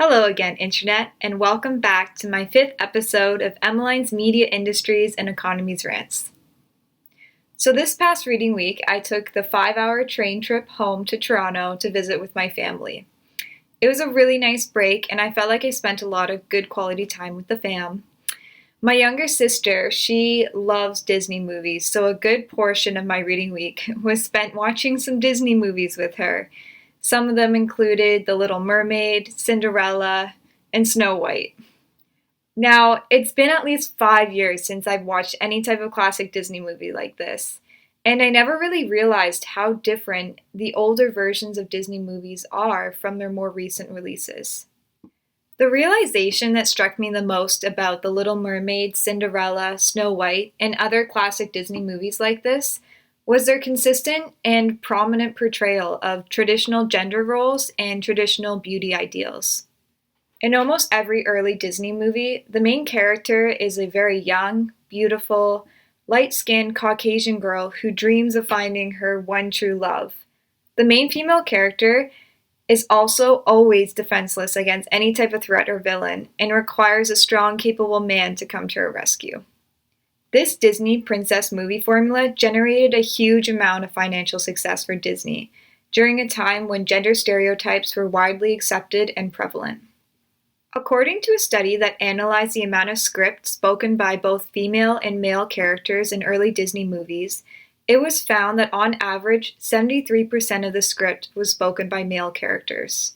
Hello again, Internet, and welcome back to my 5th episode of Emmeline's Media Industries and Economies Rants. So this past reading week, I took the 5-hour train trip home to Toronto to visit with my family. It was a really nice break, and I felt like I spent a lot of good quality time with the fam. My younger sister, she loves Disney movies, so a good portion of my reading week was spent watching some Disney movies with her. Some of them included The Little Mermaid, Cinderella, and Snow White. Now, it's been at least 5 years since I've watched any type of classic Disney movie like this, and I never really realized how different the older versions of Disney movies are from their more recent releases. The realization that struck me the most about The Little Mermaid, Cinderella, Snow White, and other classic Disney movies like this was their consistent and prominent portrayal of traditional gender roles and traditional beauty ideals. In almost every early Disney movie, the main character is a very young, beautiful, light-skinned Caucasian girl who dreams of finding her one true love. The main female character is also always defenseless against any type of threat or villain and requires a strong, capable man to come to her rescue. This Disney princess movie formula generated a huge amount of financial success for Disney during a time when gender stereotypes were widely accepted and prevalent. According to a study that analyzed the amount of script spoken by both female and male characters in early Disney movies, it was found that on average, 73% of the script was spoken by male characters.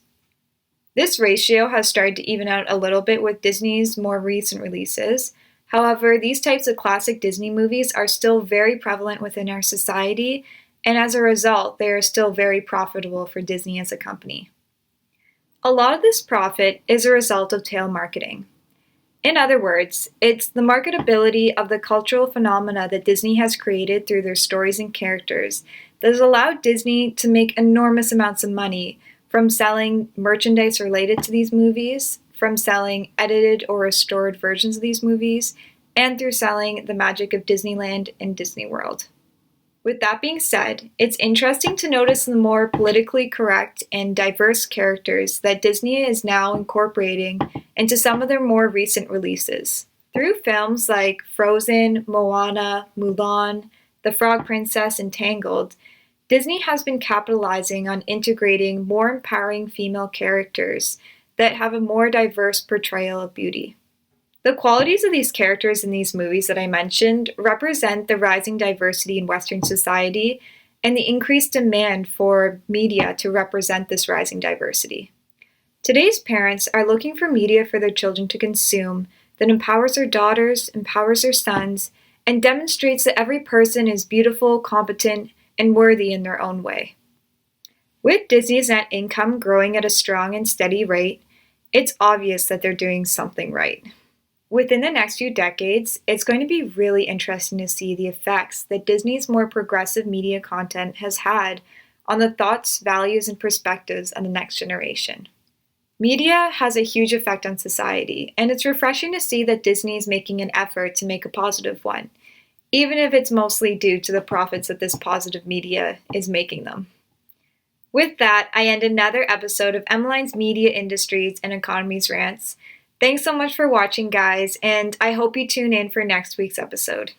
This ratio has started to even out a little bit with Disney's more recent releases. However, these types of classic Disney movies are still very prevalent within our society, and as a result, they are still very profitable for Disney as a company. A lot of this profit is a result of tail marketing. In other words, it's the marketability of the cultural phenomena that Disney has created through their stories and characters that has allowed Disney to make enormous amounts of money from selling merchandise related to these movies, from selling edited or restored versions of these movies, and through selling the magic of Disneyland and Disney World. With that being said, it's interesting to notice the more politically correct and diverse characters that Disney is now incorporating into some of their more recent releases. Through films like Frozen, Moana, Mulan, The Frog Princess, and Tangled, Disney has been capitalizing on integrating more empowering female characters that have a more diverse portrayal of beauty. The qualities of these characters in these movies that I mentioned represent the rising diversity in Western society and the increased demand for media to represent this rising diversity. Today's parents are looking for media for their children to consume that empowers their daughters, empowers their sons, and demonstrates that every person is beautiful, competent, and worthy in their own way. With Disney's net income growing at a strong and steady rate, it's obvious that they're doing something right. Within the next few decades, it's going to be really interesting to see the effects that Disney's more progressive media content has had on the thoughts, values, and perspectives of the next generation. Media has a huge effect on society, and it's refreshing to see that Disney is making an effort to make a positive one, even if it's mostly due to the profits that this positive media is making them. With that, I end another episode of Emmeline's Media Industries and Economies Rants. Thanks so much for watching, guys, and I hope you tune in for next week's episode.